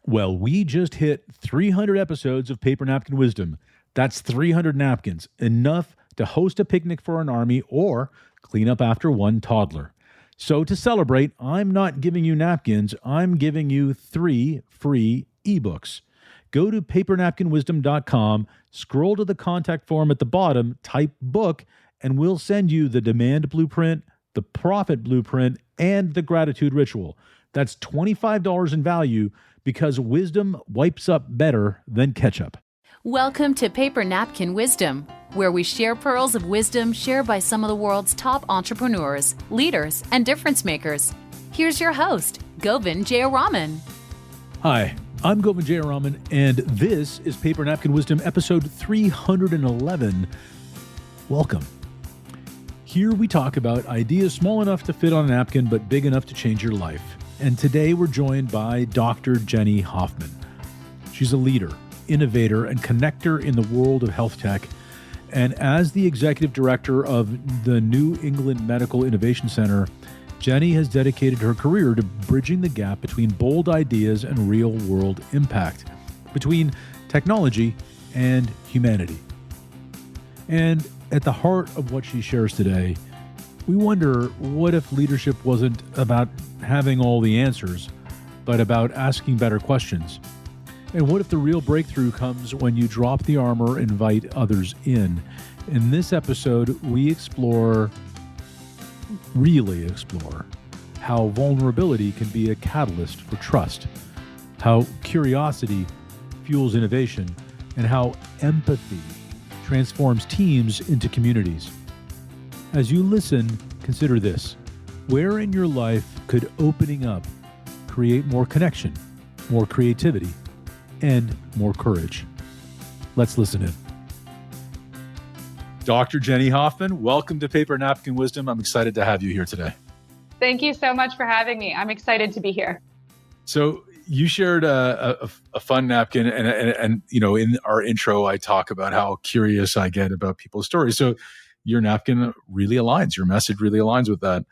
Well, we just hit 300 episodes of Paper Napkin Wisdom. That's 300 napkins, enough to host a picnic for an army or clean up after one toddler. So to celebrate, I'm not giving you napkins, I'm giving you 3 free ebooks. Go to papernapkinwisdom.com, scroll to the contact form at the bottom, type book, and we'll send you the demand blueprint, the profit blueprint, and the gratitude ritual. That's $25 in value because wisdom wipes up better than ketchup. Welcome to Paper Napkin Wisdom, where we share pearls of wisdom shared by some of the world's top entrepreneurs, leaders, and difference makers. Here's your host, Govind Jayaraman. Hi, I'm Govind Jayaraman, and this is Paper Napkin Wisdom, episode 311. Welcome. Here we talk about ideas small enough to fit on a napkin, but big enough to change your life. And today we're joined by Dr. Jenny Hoffmann. She's a leader, innovator, and connector in the world of health tech. And as the executive director of the New England Medical Innovation Center, Jenny has dedicated her career to bridging the gap between bold ideas and real-world impact, between technology and humanity. And at the heart of what she shares today, we wonder, what if leadership wasn't about having all the answers, but about asking better questions? And what if the real breakthrough comes when you drop the armor and invite others in? In this episode, we really explore how vulnerability can be a catalyst for trust, how curiosity fuels innovation, and how empathy transforms teams into communities. As you listen, consider this. Where in your life could opening up create more connection, more creativity, and more courage? Let's listen in. Dr. Jenny Hoffmann, welcome to Paper Napkin Wisdom. I'm excited to have you here today. Thank you so much for having me. I'm excited to be here. So you shared a fun napkin, and you know, in our intro, I talk about how curious I get about people's stories. So your napkin really aligns. Your message really aligns with that.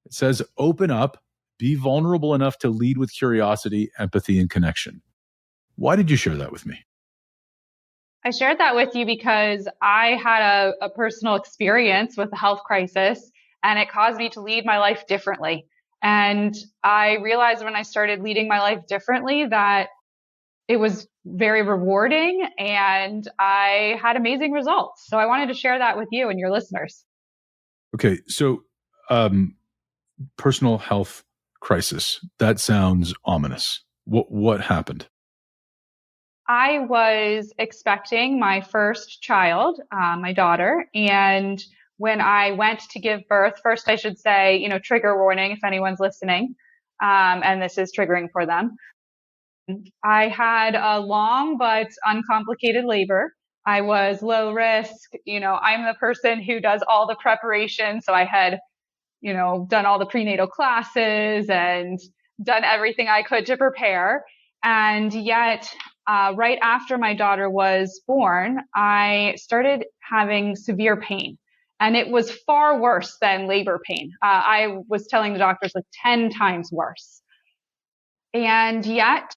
It says, open up, be vulnerable enough to lead with curiosity, empathy, and connection. Why did you share that with me? I shared that with you because I had a personal experience with a health crisis, and it caused me to lead my life differently. And I realized when I started leading my life differently that it was very rewarding and I had amazing results. So I wanted to share that with you and your listeners. Okay. So, personal health crisis, that sounds ominous. What happened? I was expecting my first child, my daughter, and when I went to give birth, first I should say, trigger warning if anyone's listening, and this is triggering for them. I had a long but uncomplicated labor. I was low risk. I'm the person who does all the preparation. So I had, done all the prenatal classes and done everything I could to prepare. And yet, right after my daughter was born, I started having severe pain. And it was far worse than labor pain. I was telling the doctors 10 times worse. And yet,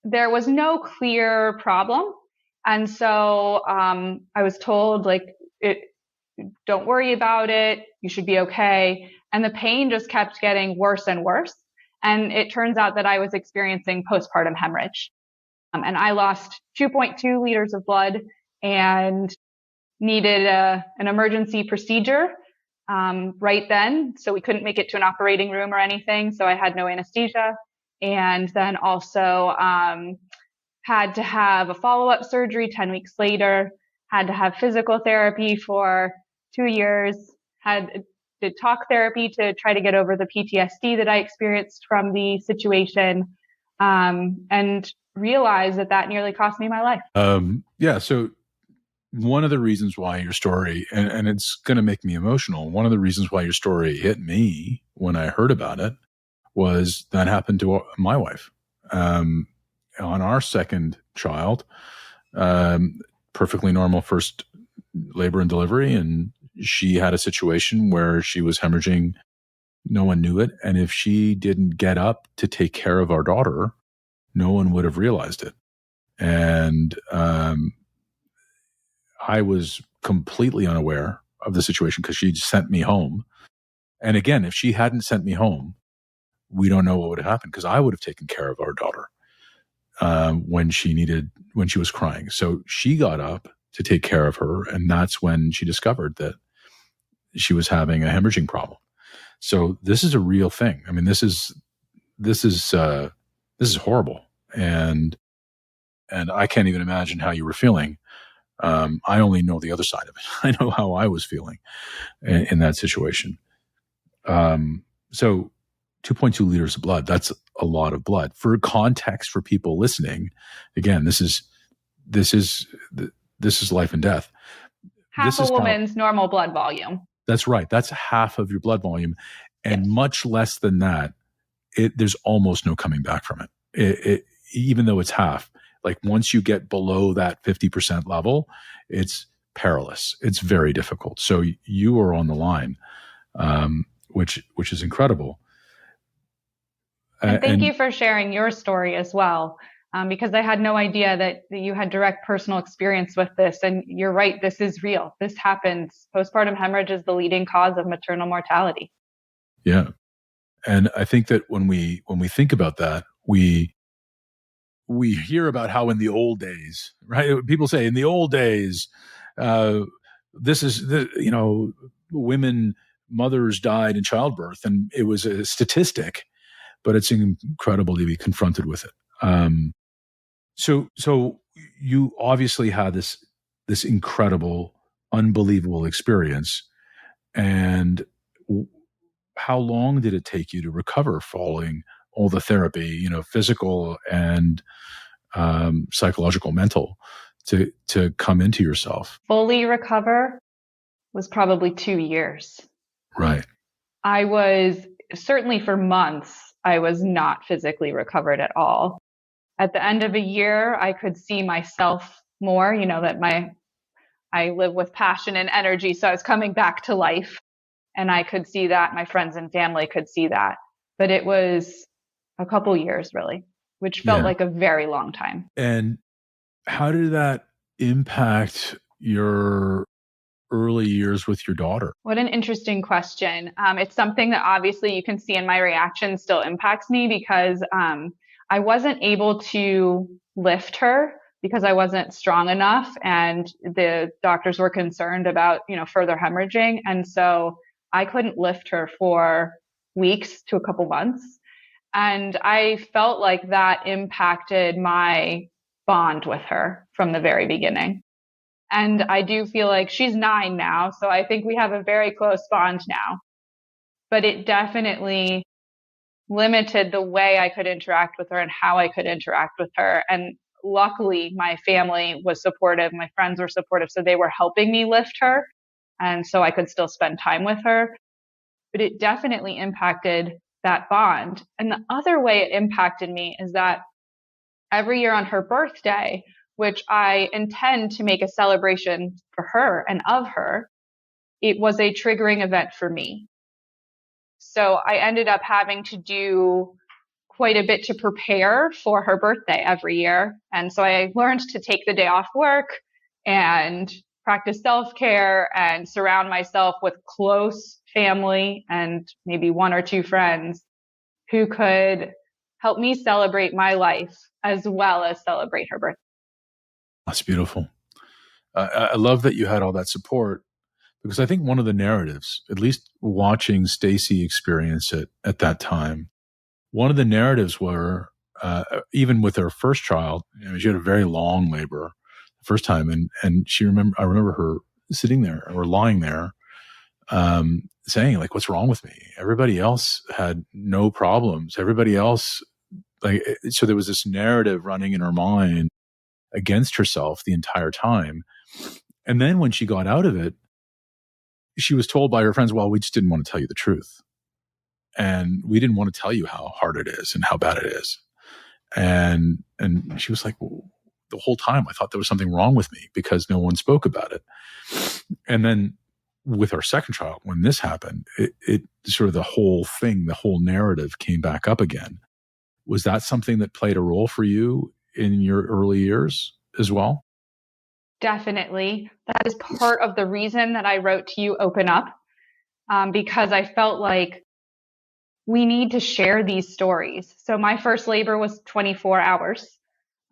there was no clear problem. And so I was told, don't worry about it. You should be okay. And the pain just kept getting worse and worse. And it turns out that I was experiencing postpartum hemorrhage. And I lost 2.2 liters of blood and needed an emergency procedure right then. So we couldn't make it to an operating room or anything. So I had no anesthesia. And then also had to have a follow-up surgery 10 weeks later, had to have physical therapy for 2 years, did talk therapy to try to get over the PTSD that I experienced from the situation, and realized that nearly cost me my life. So one of the reasons why your story, and it's going to make me emotional, one of the reasons why your story hit me when I heard about it was that happened to my wife. On our second child, perfectly normal first labor and delivery, and she had a situation where she was hemorrhaging. No one knew it. And if she didn't get up to take care of our daughter, no one would have realized it. And I was completely unaware of the situation because she sent me home. And again, if she hadn't sent me home, we don't know what would have happened, because I would have taken care of our daughter when she was crying. So she got up to take care of her, and that's when she discovered that she was having a hemorrhaging problem. So this is a real thing. I mean, this is horrible, and I can't even imagine how you were feeling. I only know the other side of it. I know how I was feeling in that situation. So 2.2 liters of blood, that's a lot of blood. For context, for people listening, again, this is life and death. Half a woman's normal blood volume. That's right. That's half of your blood volume. And yes, much less than that, there's almost no coming back from it. Even though it's half, like once you get below that 50% level, it's perilous. It's very difficult. So you are on the line, which is incredible. And thank you for sharing your story as well, because I had no idea that you had direct personal experience with this. And you're right, this is real. This happens. Postpartum hemorrhage is the leading cause of maternal mortality. Yeah. And I think that when we think about that, we hear about how in the old days, right? People say in the old days, mothers died in childbirth, and it was a statistic, but it's incredible to be confronted with it. So you obviously had this incredible, unbelievable experience. And how long did it take you to recover following all the therapy, physical and psychological, mental, to come into yourself? Fully recover was probably 2 years. Right. I was certainly, for months, I was not physically recovered at all. At the end of a year, I could see myself more, that I live with passion and energy. So I was coming back to life, and I could see that. My friends and family could see that. But it was a couple years, really, which felt like a very long time. And how did that impact your early years with your daughter? What an interesting question. It's something that obviously you can see in my reaction still impacts me, because I wasn't able to lift her because I wasn't strong enough, and the doctors were concerned about, further hemorrhaging. And so I couldn't lift her for weeks to a couple months. And I felt like that impacted my bond with her from the very beginning. And I do feel like she's 9 now, so I think we have a very close bond now. But it definitely limited the way I could interact with her and how I could interact with her. And luckily, my family was supportive. My friends were supportive, so they were helping me lift her. And so I could still spend time with her. But it definitely impacted that bond. And the other way it impacted me is that every year on her birthday, which I intend to make a celebration for her and of her, it was a triggering event for me. So I ended up having to do quite a bit to prepare for her birthday every year. And so I learned to take the day off work and practice self-care and surround myself with close family and maybe 1 or 2 friends who could help me celebrate my life as well as celebrate her birthday. That's beautiful. I love that you had all that support, because I think one of the narratives, at least watching Stacy experience it at that time, one of the narratives were, even with her first child, she had a very long labor the first time. And I remember her sitting there or lying there, saying, like, what's wrong with me? Everybody else had no problems. Everybody else, so there was this narrative running in her mind against herself the entire time. And then when she got out of it, she was told by her friends, well, we just didn't want to tell you the truth. And we didn't want to tell you how hard it is and how bad it is. And she was like, well, the whole time I thought there was something wrong with me because no one spoke about it. And then with our second child, when this happened, it sort of the whole thing, the whole narrative came back up again. Was that something that played a role for you in your early years as well? Definitely. That is part of the reason that I wrote to you, Open Up, because I felt like we need to share these stories. So my first labor was 24 hours.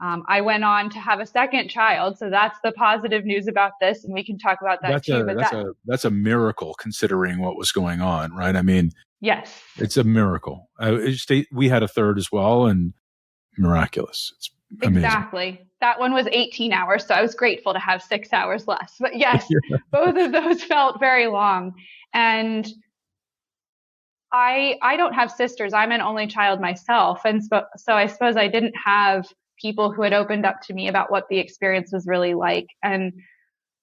I went on to have a second child. So that's the positive news about this. And we can talk about that too. But That's a miracle considering what was going on, right? I mean, yes, it's a miracle. We had a third as well, and miraculous. It's amazing. Exactly. That one was 18 hours. So I was grateful to have 6 hours less. But yes, both of those felt very long. And I don't have sisters. I'm an only child myself. And so I suppose I didn't have people who had opened up to me about what the experience was really like. And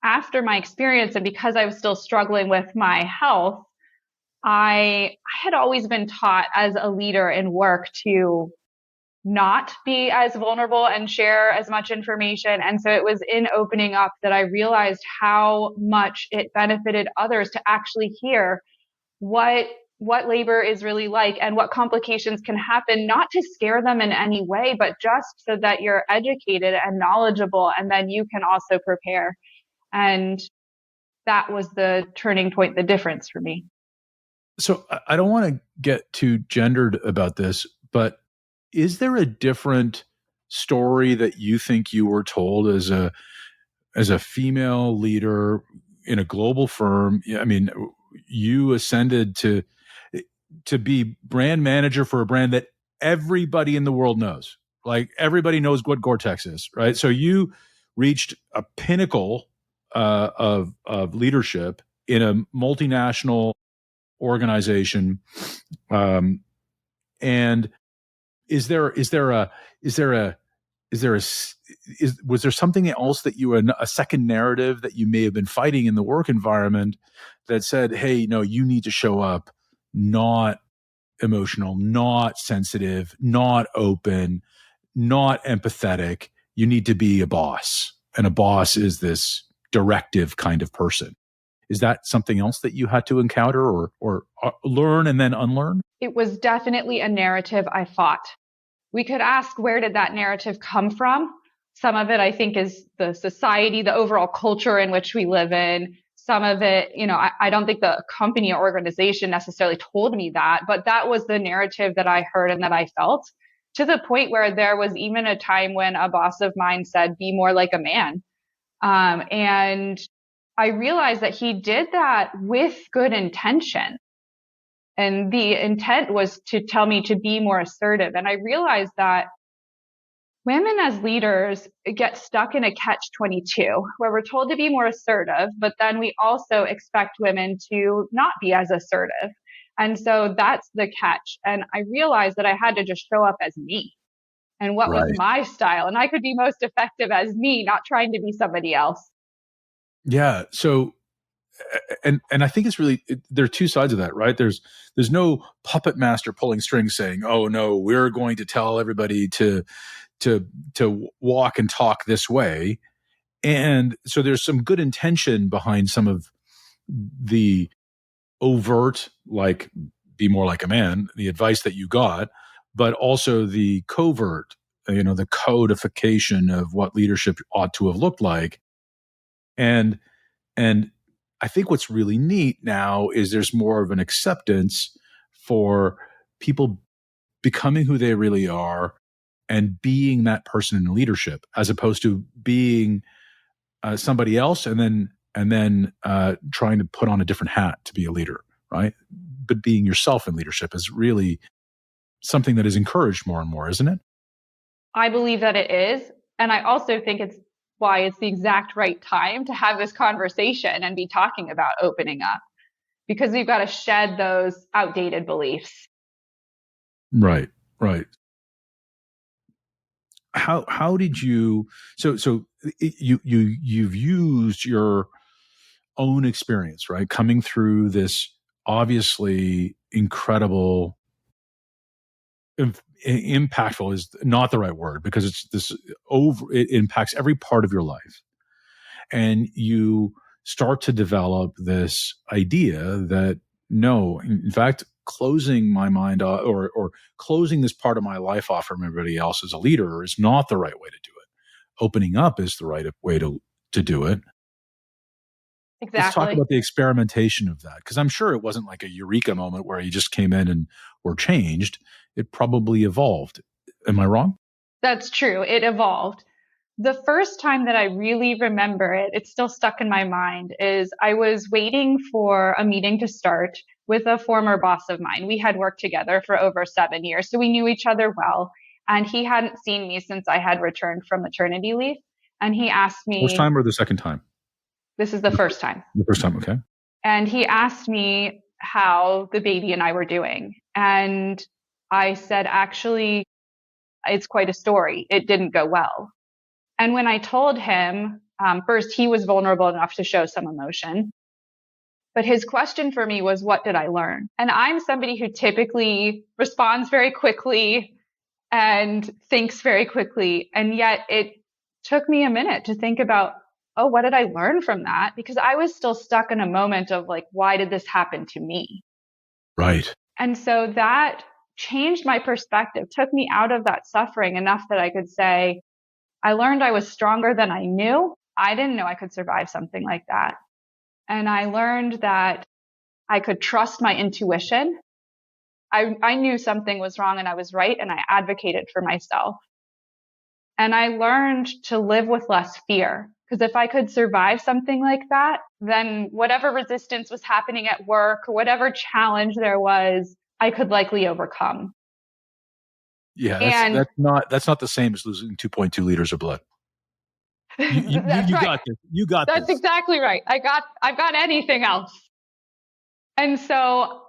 after my experience, and because I was still struggling with my health, I had always been taught as a leader in work to not be as vulnerable and share as much information. And so it was in opening up that I realized how much it benefited others to actually hear what labor is really like and what complications can happen, not to scare them in any way, but just so that you're educated and knowledgeable, and then you can also prepare. And that was the turning point, the difference for me. So I don't want to get too gendered about this, but is there a different story that you think you were told as a female leader in a global firm? I mean, you ascended to be brand manager for a brand that everybody in the world knows. Like everybody knows what Gore-Tex is, right? So you reached a pinnacle of leadership in a multinational organization, and was there something else that a second narrative that you may have been fighting in the work environment that said, hey, no, you need to show up not emotional, not sensitive, not open, not empathetic. You need to be a boss. And a boss is this directive kind of person. Is that something else that you had to encounter or learn and then unlearn? It was definitely a narrative I fought. We could ask, where did that narrative come from? Some of it, I think, is the society, the overall culture in which we live in. Some of it, I don't think the company or organization necessarily told me that, but that was the narrative that I heard and that I felt, to the point where there was even a time when a boss of mine said, be more like a man. And I realized that he did that with good intention. And the intent was to tell me to be more assertive. And I realized that women as leaders get stuck in a catch-22 where we're told to be more assertive, but then we also expect women to not be as assertive. And so that's the catch. And I realized that I had to just show up as me and what was my style. And I could be most effective as me, not trying to be somebody else. Yeah. So, and I think it's really, there are two sides of that, right? There's no puppet master pulling strings saying, oh no, we're going to tell everybody to walk and talk this way. And so there's some good intention behind some of the overt, like be more like a man, the advice that you got, but also the covert, the codification of what leadership ought to have looked like. And I think what's really neat now is there's more of an acceptance for people becoming who they really are and being that person in leadership, as opposed to being somebody else and then trying to put on a different hat to be a leader, right? But being yourself in leadership is really something that is encouraged more and more, isn't it? I believe that it is. And I also think it's why it's the exact right time to have this conversation and be talking about opening up, because we've got to shed those outdated beliefs. Right. How did you, so you've used your own experience, right? Coming through this obviously incredible, impactful is not the right word, because it impacts every part of your life. And you start to develop this idea that no, in fact, closing my mind or closing this part of my life off from everybody else as a leader is not the right way to do it. Opening up is the right way to do it. Let's talk Exactly. about the experimentation of that, because I'm sure it wasn't like a eureka moment where you just came in and were changed. It probably evolved. Am I wrong? That's true. It evolved. The first time that I really remember it, it's still stuck in my mind, is I was waiting for a meeting to start with a former boss of mine. We had worked together for over 7 years, so we knew each other well. And he hadn't seen me since I had returned from maternity leave. And he asked First me, time or the second time? this is the first time. The first time, okay. And he asked me how the baby and I were doing. And I said, actually, it's quite a story. It didn't go well. And when I told him, first, he was vulnerable enough to show some emotion. But his question for me was, what did I learn? And I'm somebody who typically responds very quickly and thinks very quickly. And yet it took me a minute to think about, oh, what did I learn from that? Because I was still stuck in a moment of like, why did this happen to me? Right. And so that changed my perspective, took me out of that suffering enough that I could say, I learned I was stronger than I knew. I didn't know I could survive something like that. And I learned that I could trust my intuition. I knew something was wrong and I was right, and I advocated for myself. And I learned to live with less fear, because if I could survive something like that, then whatever resistance was happening at work, or whatever challenge there was, I could likely overcome. Yeah, And that's not the same as losing 2.2 liters of blood. You that's right. got this. You got That's this. exactly right. I've got anything else. And so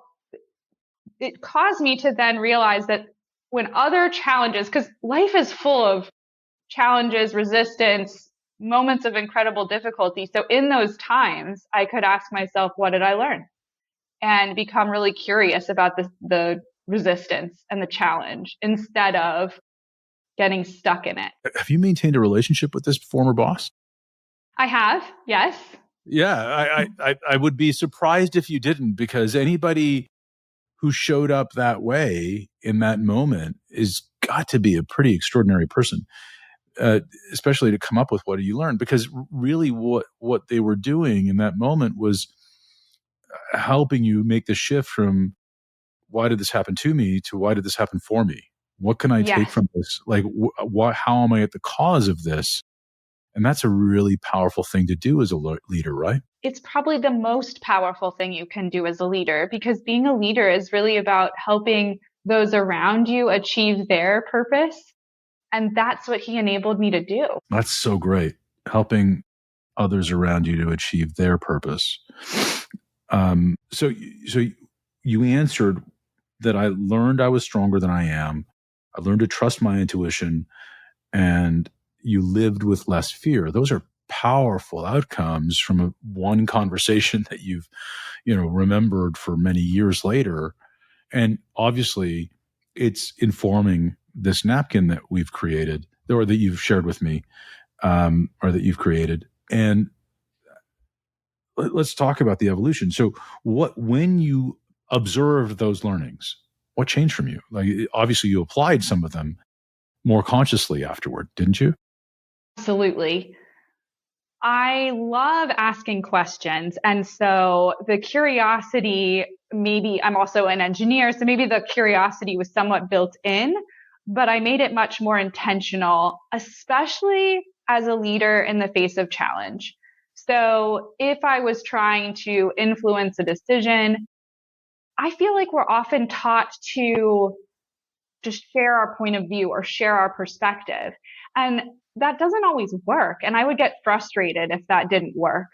it caused me to then realize that when other challenges, because life is full of challenges, resistance, moments of incredible difficulty. So in those times, I could ask myself, what did I learn? And become really curious about the resistance and the challenge instead of getting stuck in it. Have you maintained a relationship with this former boss? I have, yes. Yeah, I would be surprised if you didn't, because anybody who showed up that way in that moment is got to be a pretty extraordinary person, especially to come up with what you learned. Because really what they were doing in that moment was helping you make the shift from why did this happen to me to why did this happen for me? What can I take from this? Like, how am I at the cause of this? And that's a really powerful thing to do as a leader, right? It's probably the most powerful thing you can do as a leader, because being a leader is really about helping those around you achieve their purpose. And that's what he enabled me to do. That's so great. Helping others around you to achieve their purpose. So you answered that I learned I was stronger than I am. I learned to trust my intuition, and you lived with less fear. Those are powerful outcomes from one conversation that you've, remembered for many years later. And obviously it's informing this napkin that we've created, or that you've shared with me, or that you've created. And let's talk about the evolution. So when you observed those learnings, what changed from you? Like, obviously you applied some of them more consciously afterward, didn't you? Absolutely. I love asking questions. And so the curiosity, maybe I'm also an engineer, so maybe the curiosity was somewhat built in, but I made it much more intentional, especially as a leader in the face of challenge. So if I was trying to influence a decision, I feel like we're often taught to just share our point of view or share our perspective. And that doesn't always work. And I would get frustrated if that didn't work.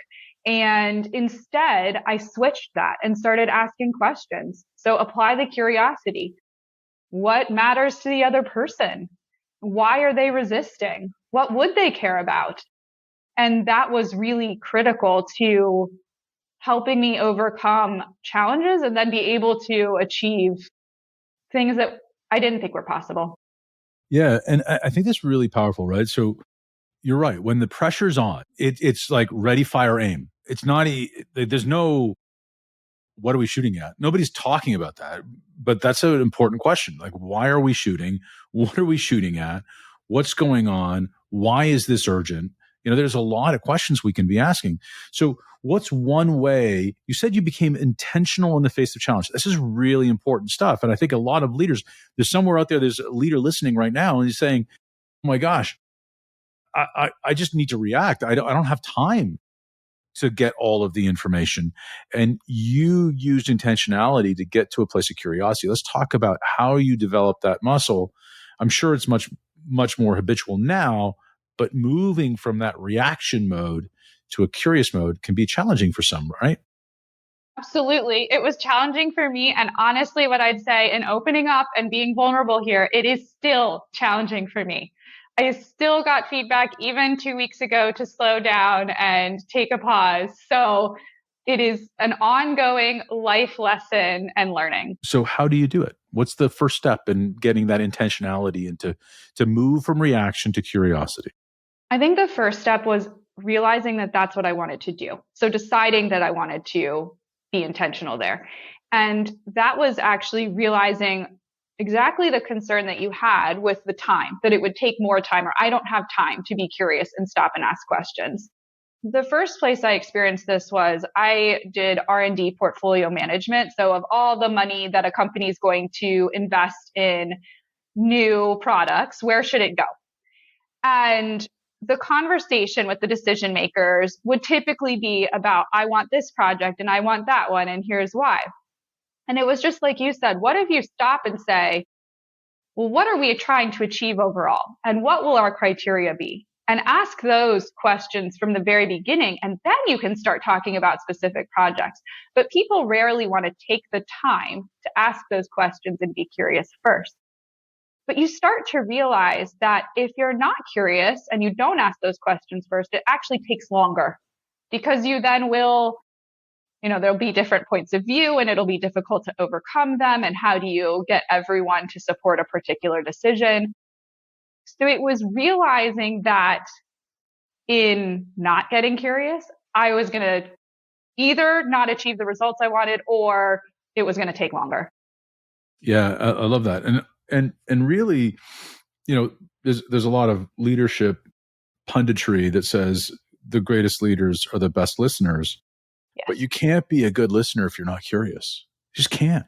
And instead, I switched that and started asking questions. So apply the curiosity. What matters to the other person? Why are they resisting? What would they care about? And that was really critical to helping me overcome challenges and then be able to achieve things that I didn't think were possible. Yeah. And I think that's really powerful, right? So you're right. When the pressure's on, it's like ready, fire, aim. It's not, there's no what are we shooting at? Nobody's talking about that, but that's an important question. Like, why are we shooting? What are we shooting at? What's going on? Why is this urgent? There's a lot of questions we can be asking. So what's one way? You said you became intentional in the face of challenge. This is really important stuff. And I think a lot of leaders, there's somewhere out there, there's a leader listening right now and he's saying, oh my gosh, I just need to react. I don't have time to get all of the information. And you used intentionality to get to a place of curiosity. Let's talk about how you develop that muscle. I'm sure it's much, much more habitual now, but moving from that reaction mode to a curious mode can be challenging for some, right? Absolutely. It was challenging for me. And honestly, what I'd say in opening up and being vulnerable here, it is still challenging for me. I still got feedback even 2 weeks ago to slow down and take a pause. So it is an ongoing life lesson and learning. So how do you do it? What's the first step in getting that intentionality and to move from reaction to curiosity? I think the first step was realizing that that's what I wanted to do. So deciding that I wanted to be intentional there. And that was actually realizing exactly the concern that you had with the time, that it would take more time, or I don't have time to be curious and stop and ask questions. The first place I experienced this was I did R&D portfolio management. So of all the money that a company is going to invest in new products, where should it go? And the conversation with the decision makers would typically be about, I want this project and I want that one, and here's why. And it was just like you said, what if you stop and say, well, what are we trying to achieve overall? And what will our criteria be? And ask those questions from the very beginning, and then you can start talking about specific projects. But people rarely want to take the time to ask those questions and be curious first. But you start to realize that if you're not curious and you don't ask those questions first, it actually takes longer because you then will, there'll be different points of view and it'll be difficult to overcome them. And how do you get everyone to support a particular decision? So it was realizing that in not getting curious, I was going to either not achieve the results I wanted or it was going to take longer. Yeah, I love that. And really, there's a lot of leadership punditry that says the greatest leaders are the best listeners. Yes. But you can't be a good listener if you're not curious. You just can't.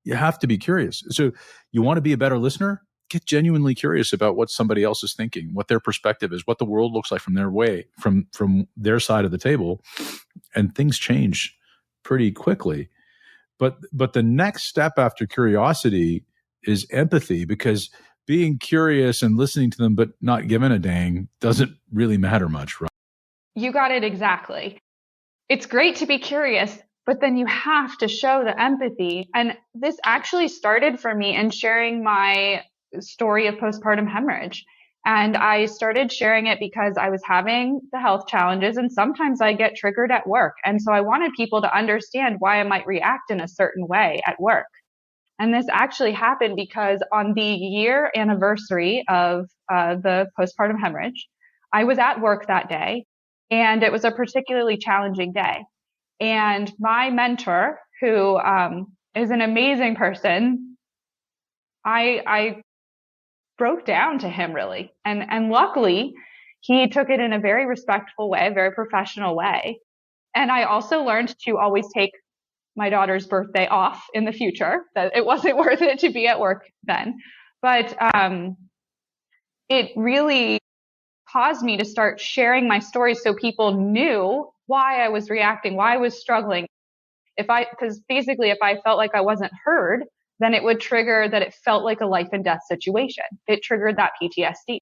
You have to be curious. So you want to be a better listener? Get genuinely curious about what somebody else is thinking, what their perspective is, what the world looks like from their way, from their side of the table. And things change pretty quickly. But the next step after curiosity is empathy, because being curious and listening to them but not giving a dang doesn't really matter much, right? You got it exactly. It's great to be curious, but then you have to show the empathy. And this actually started for me in sharing my story of postpartum hemorrhage. And I started sharing it because I was having the health challenges and sometimes I get triggered at work. And so I wanted people to understand why I might react in a certain way at work. And this actually happened because on the year anniversary of the postpartum hemorrhage, I was at work that day and it was a particularly challenging day. And my mentor, who is an amazing person, I broke down to him really. And luckily, he took it in a very respectful way, very professional way. And I also learned to always take my daughter's birthday off in the future, that it wasn't worth it to be at work then. But it really caused me to start sharing my story so people knew why I was reacting, why I was struggling. Because basically if I felt like I wasn't heard, then it would trigger that it felt like a life and death situation. It triggered that PTSD.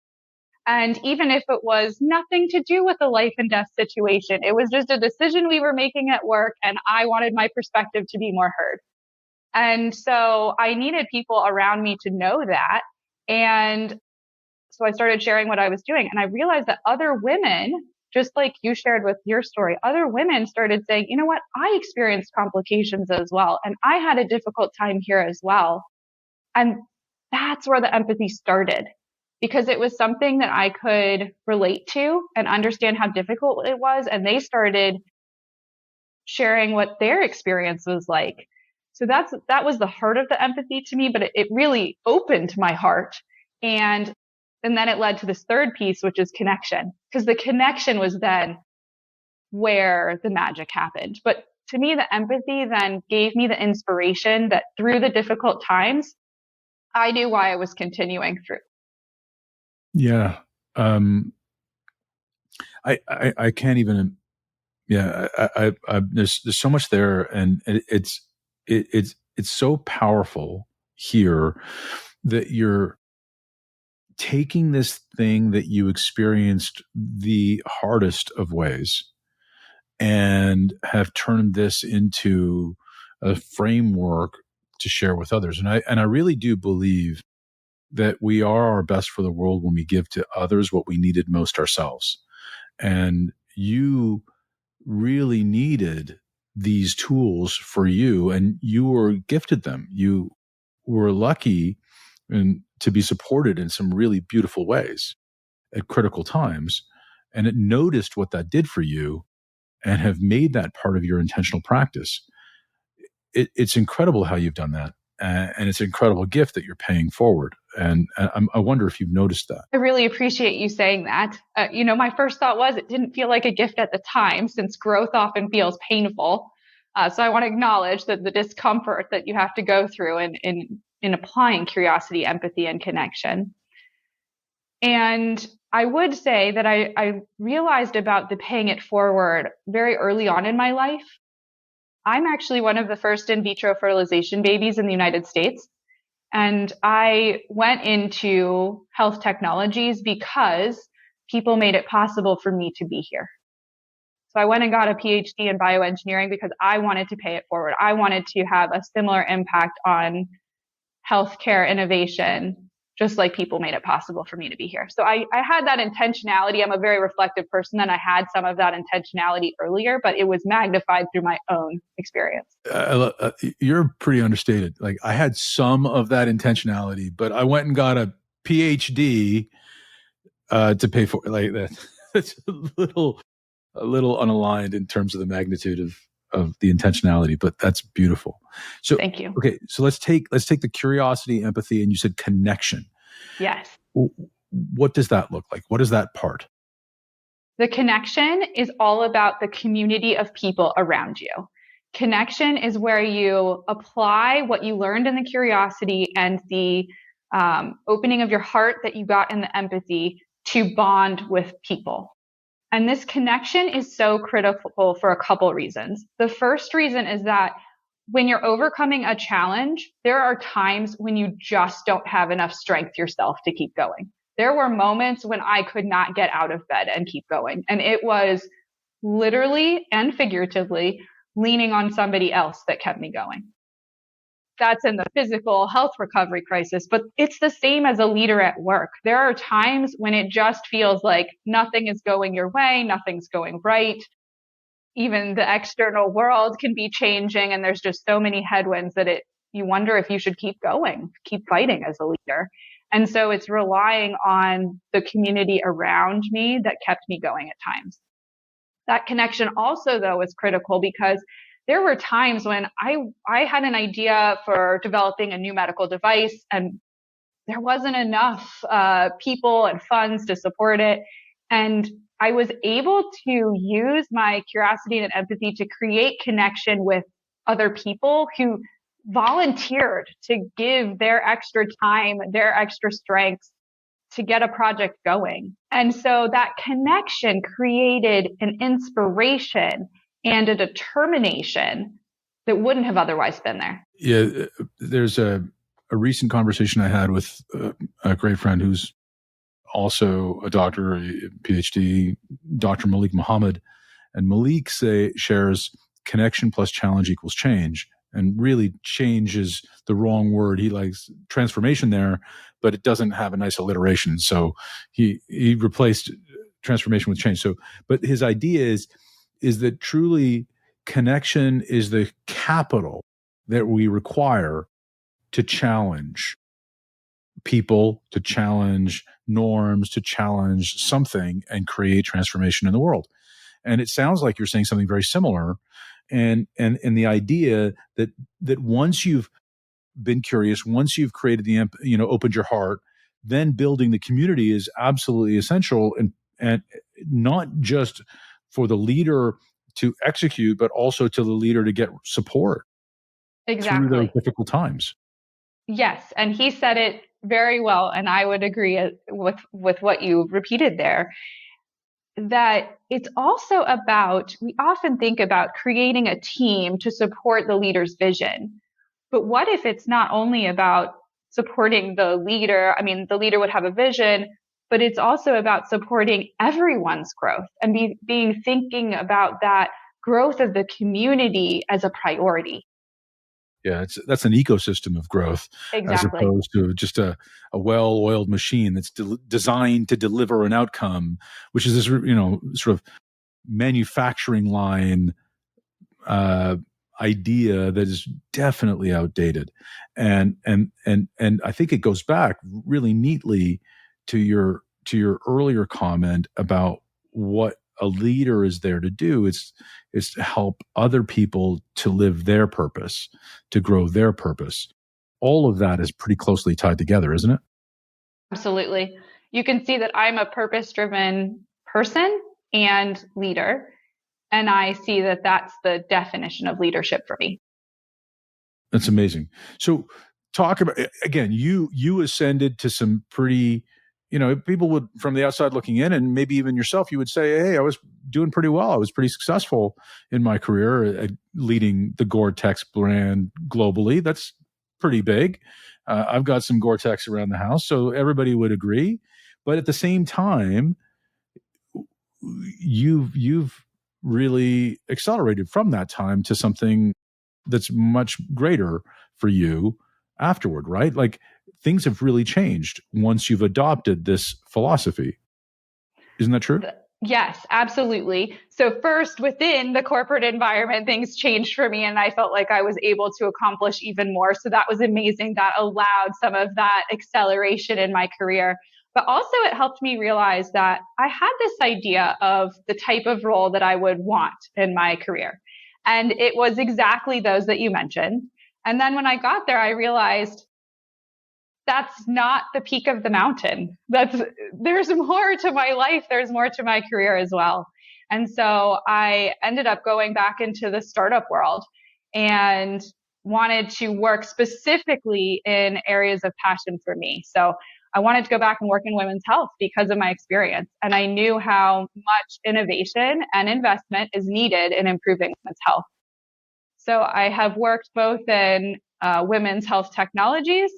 And even if it was nothing to do with a life and death situation, it was just a decision we were making at work and I wanted my perspective to be more heard. And so I needed people around me to know that. And so I started sharing what I was doing. And I realized that other women, just like you shared with your story, other women started saying, you know what, I experienced complications as well. And I had a difficult time here as well. And that's where the empathy started, because it was something that I could relate to and understand how difficult it was. And they started sharing what their experience was like. So that was the heart of the empathy to me, but it really opened my heart. And then it led to this third piece, which is connection, because the connection was then where the magic happened. But to me, the empathy then gave me the inspiration that through the difficult times, I knew why I was continuing through. Yeah. I can't even, there's so much there, and it's so powerful here that you're taking this thing that you experienced the hardest of ways and have turned this into a framework to share with others. And I really do believe that we are our best for the world when we give to others what we needed most ourselves. And you really needed these tools for you, and you were gifted them. You were lucky and to be supported in some really beautiful ways at critical times, and it noticed what that did for you and have made that part of your intentional practice. It's incredible how you've done that. And it's an incredible gift that you're paying forward. And I wonder if you've noticed that. I really appreciate you saying that. My first thought was it didn't feel like a gift at the time, since growth often feels painful. So I want to acknowledge that the discomfort that you have to go through in applying curiosity, empathy, and connection. And I would say that I realized about the paying it forward very early on in my life. I'm actually one of the first in vitro fertilization babies in the United States. And I went into health technologies because people made it possible for me to be here. So I went and got a PhD in bioengineering because I wanted to pay it forward. I wanted to have a similar impact on healthcare innovation, just like people made it possible for me to be here. So I had that intentionality. I'm a very reflective person, and I had some of that intentionality earlier, but it was magnified through my own experience. You're pretty understated. Like, I had some of that intentionality, but I went and got a PhD to pay for it. Like that. That's a little unaligned in terms of the magnitude of the intentionality, but that's beautiful. So thank you. Okay, so let's take the curiosity, empathy, and you said connection. Yes. What does that look like? What is that part? The connection is all about the community of people around you. Connection is where you apply what you learned in the curiosity and the opening of your heart that you got in the empathy to bond with people. And this connection is so critical for a couple reasons. The first reason is that when you're overcoming a challenge, there are times when you just don't have enough strength yourself to keep going. There were moments when I could not get out of bed and keep going. And it was literally and figuratively leaning on somebody else that kept me going. That's in the physical health recovery crisis, but it's the same as a leader at work. There are times when it just feels like nothing is going your way, nothing's going right. Even the external world can be changing, and there's just so many headwinds that you wonder if you should keep going, keep fighting as a leader. And so it's relying on the community around me that kept me going at times. That connection also, though, is critical because there were times when I had an idea for developing a new medical device, and there wasn't enough people and funds to support it. And I was able to use my curiosity and empathy to create connection with other people who volunteered to give their extra time, their extra strengths to get a project going. And so that connection created an inspiration and a determination that wouldn't have otherwise been there. Yeah, there's a recent conversation I had with a great friend who's also a doctor, a PhD, Dr. Malik Muhammad. And Malik shares connection plus challenge equals change. And really, change is the wrong word. He likes transformation there, but it doesn't have a nice alliteration. So he replaced transformation with change. So, but his idea is that truly connection is the capital that we require to challenge people, to challenge norms, to challenge something and create transformation in the world. And it sounds like you're saying something very similar. And the idea that once you've been curious, once you've created opened your heart, then building the community is absolutely essential, and not just for the leader to execute, but also to the leader to get support through those Exactly. difficult times. Yes. And he said it very well. And I would agree with what you repeated there, that it's also about, we often think about creating a team to support the leader's vision. But what if it's not only about supporting the leader? I mean, the leader would have a vision, but it's also about supporting everyone's growth and being thinking about that growth of the community as a priority. Yeah, that's an ecosystem of growth as Exactly. opposed to just a well-oiled machine that's designed to deliver an outcome, which is this, sort of manufacturing line idea that is definitely outdated. And I think it goes back really neatly to your earlier comment about what a leader is there to do. It's to help other people to live their purpose, to grow their purpose. All of that is pretty closely tied together, isn't it? Absolutely. You can see that I'm a purpose-driven person and leader. And I see that that's the definition of leadership for me. That's amazing. So talk about, again, you ascended to some pretty, people would, from the outside looking in, and maybe even yourself, you would say, hey, I was doing pretty well. I was pretty successful in my career at leading the Gore-Tex brand globally. That's pretty big. I've got some Gore-Tex around the house, so everybody would agree. But at the same time, you've really accelerated from that time to something that's much greater for you afterward, right? Like, things have really changed once you've adopted this philosophy. Isn't that true? Yes, absolutely. So first, within the corporate environment, things changed for me and I felt like I was able to accomplish even more. So that was amazing. That allowed some of that acceleration in my career. But also it helped me realize that I had this idea of the type of role that I would want in my career. And it was exactly those that you mentioned. And then when I got there, I realized that's not the peak of the mountain. There's more to my life. There's more to my career as well. And so I ended up going back into the startup world and wanted to work specifically in areas of passion for me. So I wanted to go back and work in women's health because of my experience. And I knew how much innovation and investment is needed in improving women's health. So I have worked both in women's health technologies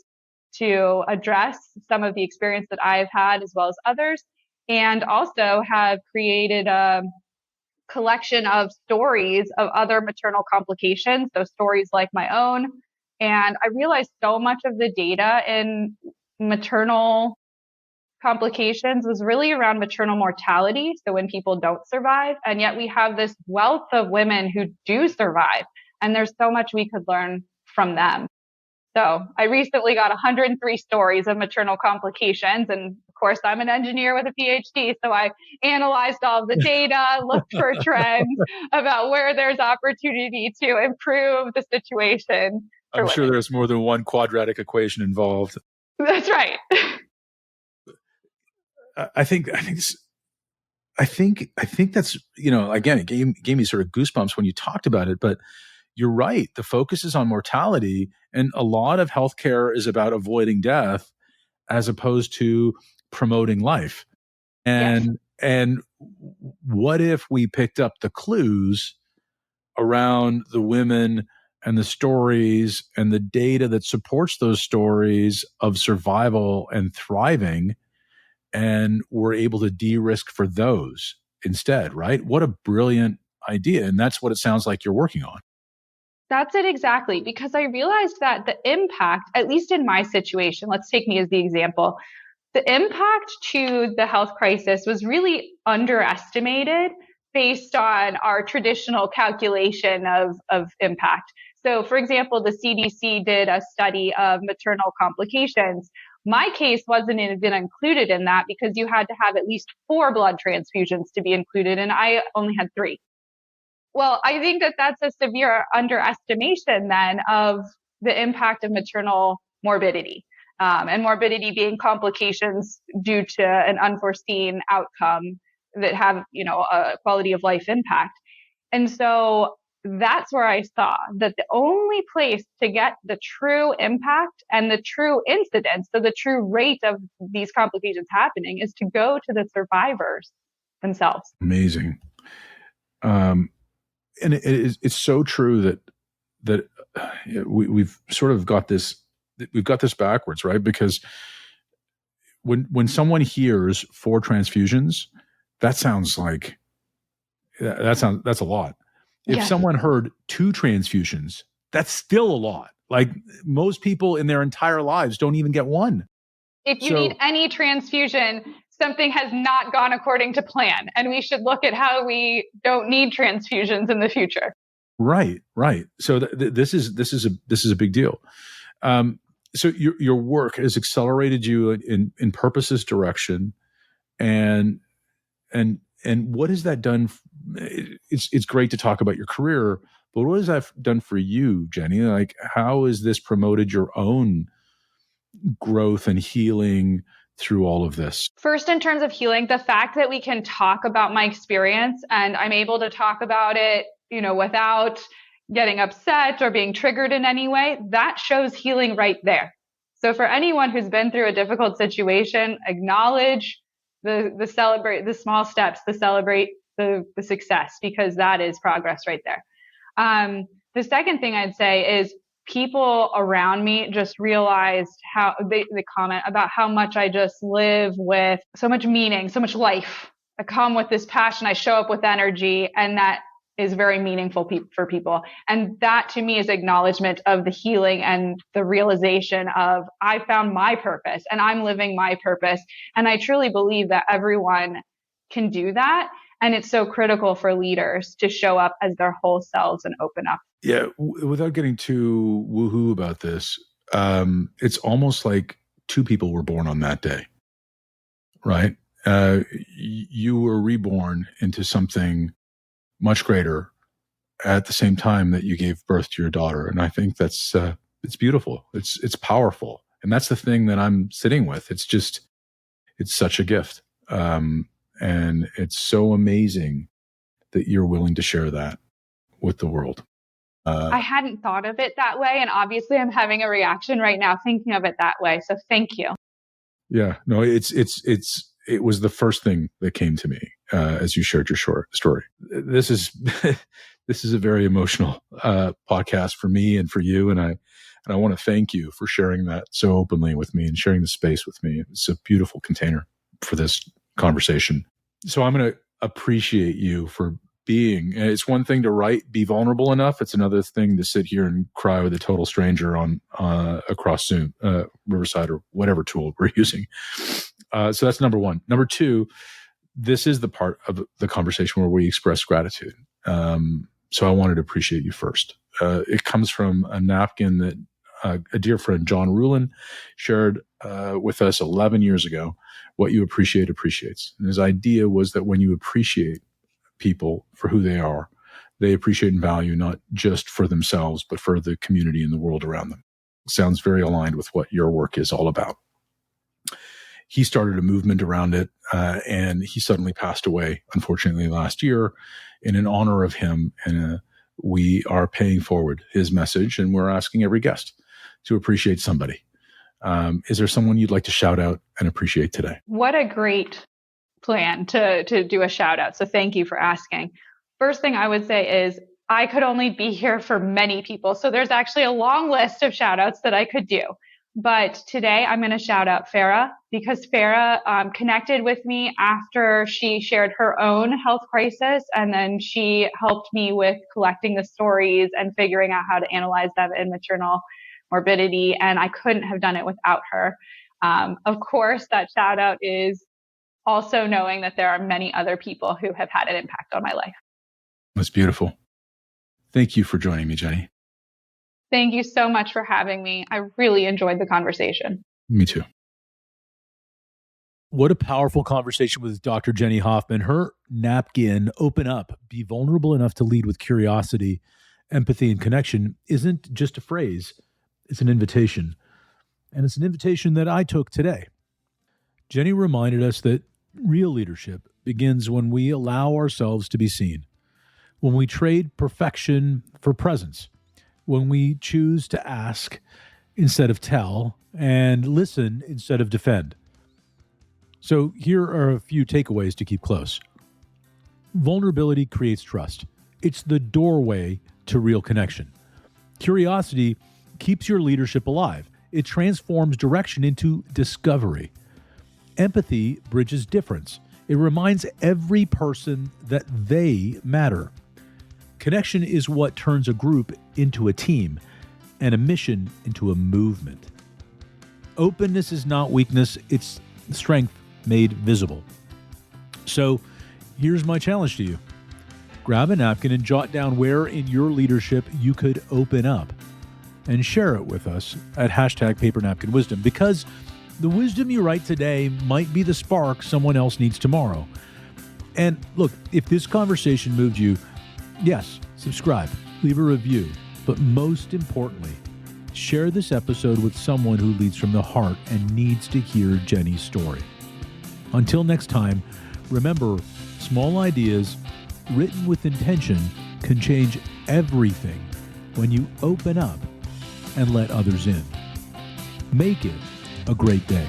to address some of the experience that I've had as well as others, and also have created a collection of stories of other maternal complications, so stories like my own. And I realized so much of the data in maternal complications was really around maternal mortality. So when people don't survive, and yet we have this wealth of women who do survive, and there's so much we could learn from them. So I recently got 103 stories of maternal complications. And of course, I'm an engineer with a PhD. So I analyzed all of the data, looked for trends about where there's opportunity to improve the situation. I'm sure there's more than one quadratic equation involved. That's right. I think that's, again, it gave me sort of goosebumps when you talked about it, but you're right. The focus is on mortality, and a lot of healthcare is about avoiding death as opposed to promoting life. And what if we picked up the clues around the women and the stories and the data that supports those stories of survival and thriving, and we're able to de-risk for those instead, right? What a brilliant idea. And that's what it sounds like you're working on. That's it exactly, because I realized that the impact, at least in my situation, let's take me as the example, the impact to the health crisis was really underestimated based on our traditional calculation of impact. So, for example, the CDC did a study of maternal complications My case wasn't even included in that because you had to have at least 4 blood transfusions to be included, and I only had 3. Well, I think that that's a severe underestimation then of the impact of maternal morbidity, and morbidity being complications due to an unforeseen outcome that have, a quality of life impact. And so that's where I saw that the only place to get the true impact and the true incidence, so the true rate of these complications happening, is to go to the survivors themselves. Amazing. And it's so true that we've sort of got this backwards, right? Because when someone hears 4 transfusions, that's a lot. If someone heard 2 transfusions, that's still a lot. Like most people in their entire lives don't even get 1. If you need any transfusion, something has not gone according to plan, and we should look at how we don't need transfusions in the future. Right. So this is a big deal. So your work has accelerated you in purpose's direction, and what has that done? It's great to talk about your career, but what has that done for you, Jenny? Like, how has this promoted your own growth and healing through all of this? First, in terms of healing, the fact that we can talk about my experience and I'm able to talk about it, without getting upset or being triggered in any way, that shows healing right there. So for anyone who's been through a difficult situation, acknowledge the celebrate the small steps, the celebrate the success, because that is progress right there. The second thing I'd say is people around me just realized how they comment about how much I just live with so much meaning, so much life. I come with this passion. I show up with energy, and that is very meaningful for people. And that to me is acknowledgement of the healing and the realization of I found my purpose and I'm living my purpose. And I truly believe that everyone can do that. And it's so critical for leaders to show up as their whole selves and open up. Yeah. Without getting too woohoo about this, it's almost like 2 people were born on that day, right? You were reborn into something much greater at the same time that you gave birth to your daughter. And I think that's, it's beautiful. It's powerful. And that's the thing that I'm sitting with. It's such a gift. And it's so amazing that you're willing to share that with the world. I hadn't thought of it that way. And obviously I'm having a reaction right now thinking of it that way. So thank you. Yeah, no, it was the first thing that came to me as you shared your short story. This is a very emotional podcast for me and for you, and I want to thank you for sharing that so openly with me and sharing the space with me. It's a beautiful container for this conversation. So I'm going to appreciate you for being. It's one thing to be vulnerable enough. It's another thing to sit here and cry with a total stranger on across Zoom, Riverside, or whatever tool we're using. So that's number 1. Number 2, this is the part of the conversation where we express gratitude. So I wanted to appreciate you first. It comes from a napkin that a dear friend, John Rulin, shared with us 11 years ago. What you appreciate appreciates. And his idea was that when you appreciate people for who they are, they appreciate and value not just for themselves, but for the community and the world around them. Sounds very aligned with what your work is all about. He started a movement around it, and he suddenly passed away, unfortunately, last year. And in honor of him, and we are paying forward his message, and we're asking every guest to appreciate somebody. Is there someone you'd like to shout out and appreciate today? What a great plan to do a shout out. So thank you for asking. First thing I would say is I could only be here for many people. So there's actually a long list of shout outs that I could do. But today I'm going to shout out Farah, because Farah connected with me after she shared her own health crisis. And then she helped me with collecting the stories and figuring out how to analyze them in maternal morbidity. And I couldn't have done it without her. Of course, that shout out is also knowing that there are many other people who have had an impact on my life. That's beautiful. Thank you for joining me, Jenny. Thank you so much for having me. I really enjoyed the conversation. Me too. What a powerful conversation with Dr. Jenny Hoffmann. Her napkin, open up, be vulnerable enough to lead with curiosity, empathy, and connection, isn't just a phrase, it's an invitation. And it's an invitation that I took today. Jenny reminded us that real leadership begins when we allow ourselves to be seen, when we trade perfection for presence, when we choose to ask instead of tell, and listen instead of defend. So here are a few takeaways to keep close. Vulnerability creates trust. It's the doorway to real connection. Curiosity keeps your leadership alive. It transforms direction into discovery. Empathy bridges difference. It reminds every person that they matter. Connection is what turns a group into a team and a mission into a movement. Openness is not weakness, it's strength made visible. So here's my challenge to you. Grab a napkin and jot down where in your leadership you could open up and share it with us at #Paper Napkin Wisdom, because the wisdom you write today might be the spark someone else needs tomorrow. And look, if this conversation moved you, yes, subscribe, leave a review, but most importantly, share this episode with someone who leads from the heart and needs to hear Jenny's story. Until next time, remember, small ideas written with intention can change everything when you open up and let others in. Make it a great day.